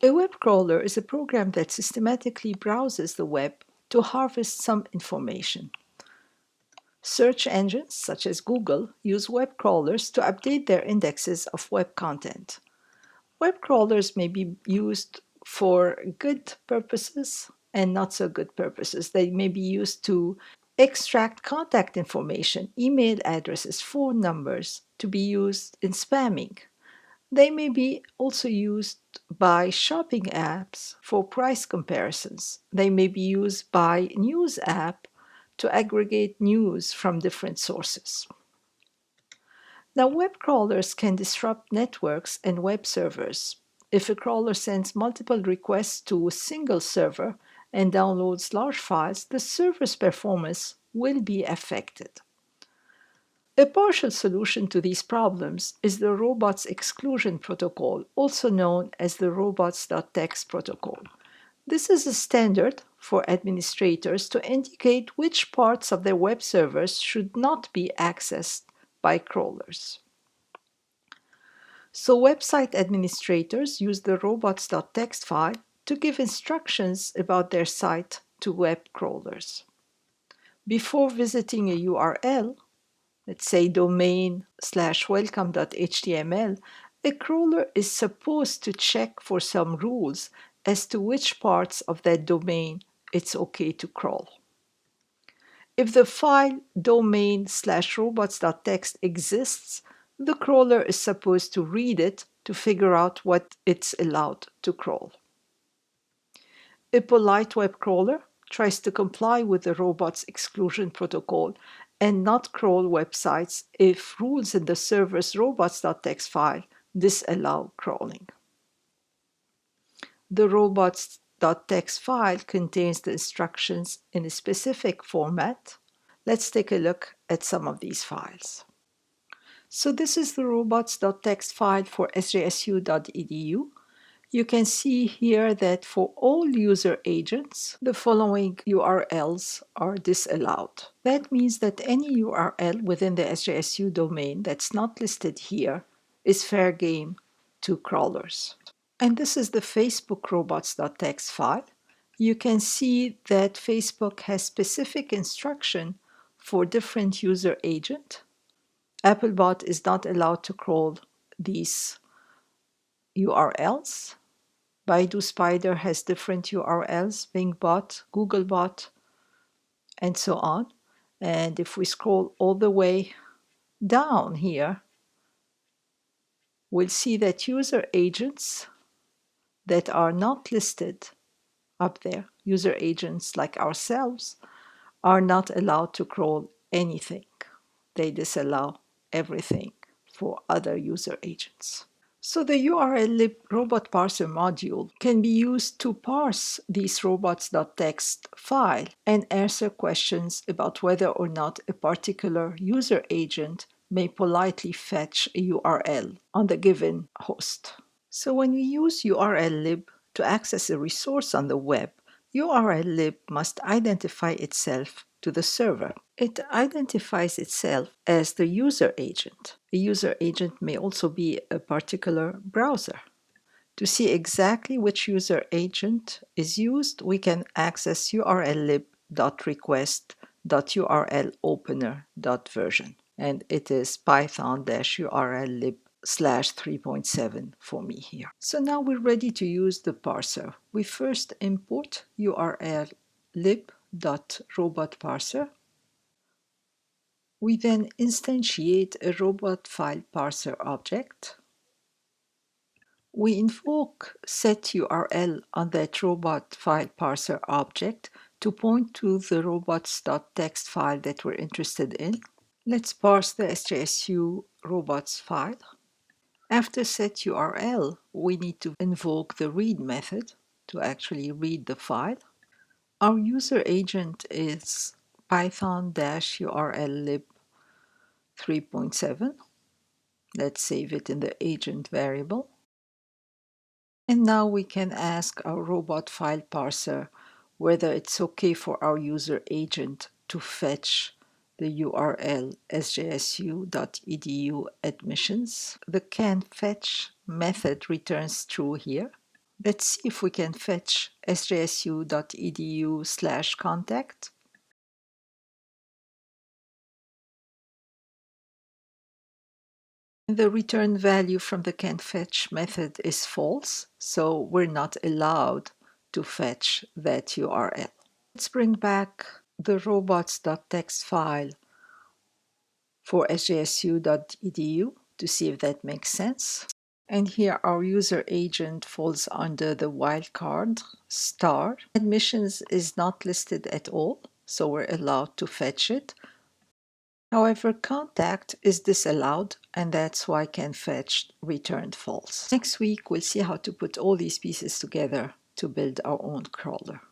A web crawler is a program that systematically browses the web to harvest some information. Search engines such as Google use web crawlers to update their indexes of web content. Web crawlers may be used for good purposes and not so good purposes. They may be used to extract contact information, email addresses, phone numbers to be used in spamming. They may be also used by shopping apps for price comparisons. They may be used by news app to aggregate news from different sources. Now, web crawlers can disrupt networks and web servers. If a crawler sends multiple requests to a single server and downloads large files, the server's performance will be affected. A partial solution to these problems is the robots exclusion protocol, also known as the robots.txt protocol. This is a standard for administrators to indicate which parts of their web servers should not be accessed by crawlers. So website administrators use the robots.txt file to give instructions about their site to web crawlers. Before visiting a URL, let's say domain/welcome.html, a crawler is supposed to check for some rules as to which parts of that domain it's okay to crawl. If the file domain/robots.txt exists, the crawler is supposed to read it to figure out what it's allowed to crawl. A polite web crawler tries to comply with the robots exclusion protocol and not crawl websites if rules in the server's robots.txt file disallow crawling. The robots.txt file contains the instructions in a specific format. Let's take a look at some of these files. So this is the robots.txt file for sjsu.edu. You can see here that for all user agents, the following URLs are disallowed. That means that any URL within the SJSU domain that's not listed here is fair game to crawlers. And this is the Facebook robots.txt file. You can see that Facebook has specific instruction for different user agent. Applebot is not allowed to crawl these URLs. Baidu Spider has different URLs, Bingbot, Googlebot, and so on. And if we scroll all the way down here, we'll see that user agents that are not listed up there, user agents like ourselves, are not allowed to crawl anything. They disallow everything for other user agents. So the URL-lib robot parser module can be used to parse these robots.txt file and answer questions about whether or not a particular user agent may politely fetch a URL on the given host. So when we use URL-lib to access a resource on the web, URL-lib must identify itself to the server. It identifies itself as the user agent. A user agent may also be a particular browser. To see exactly which user agent is used, we can access urllib.request.urlopener.version. And it is python-urllib/3.7 for me here. So now we're ready to use the parser. We first import urllib.robotparser. We then instantiate a robot file parser object. We invoke setURL on that robot file parser object to point to the robots.txt file that we're interested in. Let's parse the SJSU robots file. After setURL, we need to invoke the read method to actually read the file. Our user agent is python-urllib3.7. Let's save it in the agent variable. And now we can ask our robot file parser whether it's okay for our user agent to fetch the URL sjsu.edu admissions. The canFetch method returns true here. Let's see if we can fetch sjsu.edu/contact. The return value from the canFetch method is false, so we're not allowed to fetch that URL. Let's bring back the robots.txt file for sjsu.edu to see if that makes sense. And here our user agent falls under the wildcard star. Admissions is not listed at all, so we're allowed to fetch it. However, contact is disallowed, and that's why canFetch returned false. Next week, we'll see how to put all these pieces together to build our own crawler.